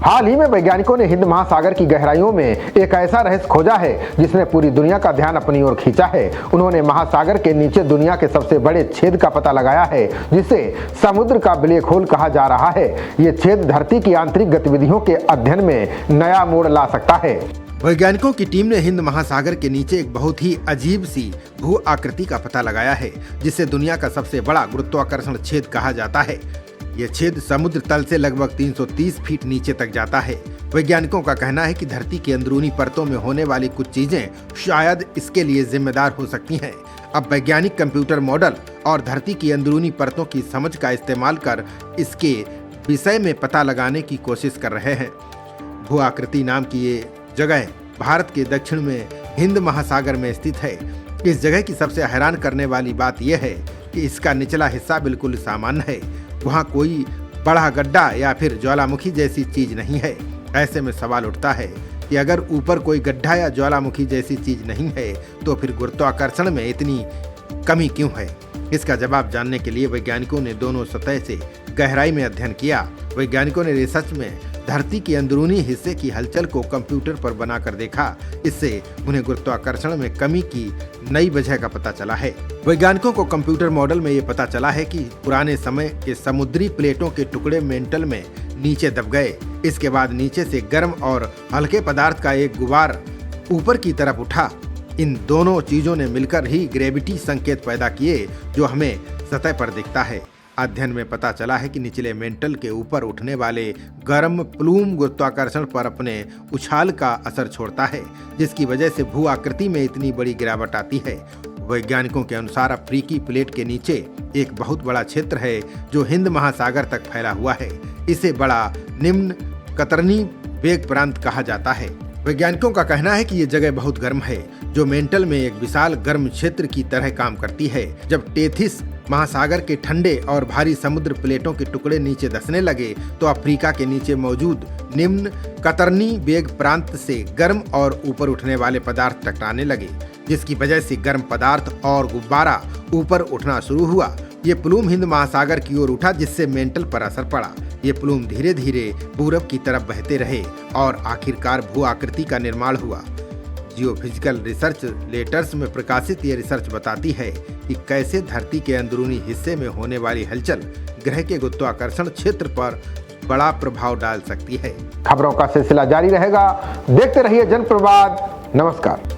हाल ही में वैज्ञानिकों ने हिंद महासागर की गहराइयों में एक ऐसा रहस्य खोजा है जिसने पूरी दुनिया का ध्यान अपनी ओर खींचा है। उन्होंने महासागर के नीचे दुनिया के सबसे बड़े छेद का पता लगाया है, जिसे समुद्र का ब्लैक होल कहा जा रहा है। ये छेद धरती की आंतरिक गतिविधियों के अध्ययन में नया मोड़ ला सकता है। वैज्ञानिकों की टीम ने हिंद महासागर के नीचे एक बहुत ही अजीब सी भू आकृति का पता लगाया है, जिसे दुनिया का सबसे बड़ा गुरुत्वाकर्षण छेद कहा जाता है। यह छेद समुद्र तल से लगभग 330 फीट नीचे तक जाता है। वैज्ञानिकों का कहना है कि धरती की अंदरूनी परतों में होने वाली कुछ चीजें शायद इसके लिए जिम्मेदार हो सकती हैं। अब वैज्ञानिक कंप्यूटर मॉडल और धरती की अंदरूनी परतों की समझ का इस्तेमाल कर इसके विषय में पता लगाने की कोशिश कर रहे हैं। भू आकृति नाम की ये जगह भारत के दक्षिण में हिंद महासागर में स्थित है। इस जगह की सबसे हैरान करने वाली बात यह है कि इसका निचला हिस्सा बिल्कुल सामान्य है। वहाँ कोई बड़ा गड्ढा या फिर ज्वालामुखी जैसी चीज नहीं है। ऐसे में सवाल उठता है कि अगर ऊपर कोई गड्ढा या ज्वालामुखी जैसी चीज नहीं है तो फिर गुरुत्वाकर्षण में इतनी कमी क्यों है। इसका जवाब जानने के लिए वैज्ञानिकों ने दोनों सतह से गहराई में अध्ययन किया। वैज्ञानिकों ने रिसर्च में धरती के अंदरूनी हिस्से की हलचल को कंप्यूटर पर बनाकर देखा। इससे उन्हें गुरुत्वाकर्षण में कमी की नई वजह का पता चला है। वैज्ञानिकों को कंप्यूटर मॉडल में ये पता चला है कि पुराने समय के समुद्री प्लेटों के टुकड़े मेंटल में नीचे दब गए। इसके बाद नीचे से गर्म और हल्के पदार्थ का एक गुबार ऊपर की तरफ उठा। इन दोनों चीजों ने मिलकर ही ग्रेविटी संकेत पैदा किए, जो हमें सतह पर दिखता है। अध्ययन में पता चला है कि निचले मेंटल के ऊपर उठने वाले गर्म प्लूम गुरुत्वाकर्षण पर अपने उछाल का असर छोड़ता है, जिसकी वजह से भू आकृति में इतनी बड़ी गिरावट आती है। वैज्ञानिकों के अनुसार अफ्रीकी प्लेट के नीचे एक बहुत बड़ा क्षेत्र है जो हिंद महासागर तक फैला हुआ है। इसे बड़ा निम्न कतरनी वेग प्रांत कहा जाता है। वैज्ञानिकों का कहना है कि ये जगह बहुत गर्म है, जो मेंटल में एक विशाल गर्म क्षेत्र की तरह काम करती है। जब टेथिस महासागर के ठंडे और भारी समुद्र प्लेटों के टुकड़े नीचे धंसने लगे तो अफ्रीका के नीचे मौजूद निम्न कतरनी वेग प्रांत से गर्म और ऊपर उठने वाले पदार्थ टकराने लगे, जिसकी वजह से गर्म पदार्थ और गुब्बारा ऊपर उठना शुरू हुआ। ये प्लूम हिंद महासागर की ओर उठा, जिससे मेंटल पर असर पड़ा। ये प्लूम धीरे धीरे पूरब की तरफ बहते रहे और आखिरकार भू आकृति का निर्माण हुआ। जियोफिजिकल रिसर्च लेटर्स में प्रकाशित ये रिसर्च बताती है कि कैसे धरती के अंदरूनी हिस्से में होने वाली हलचल ग्रह के गुरुत्वाकर्षण क्षेत्र पर बड़ा प्रभाव डाल सकती है। खबरों का सिलसिला जारी रहेगा। देखते रहिए जनप्रवाद। नमस्कार।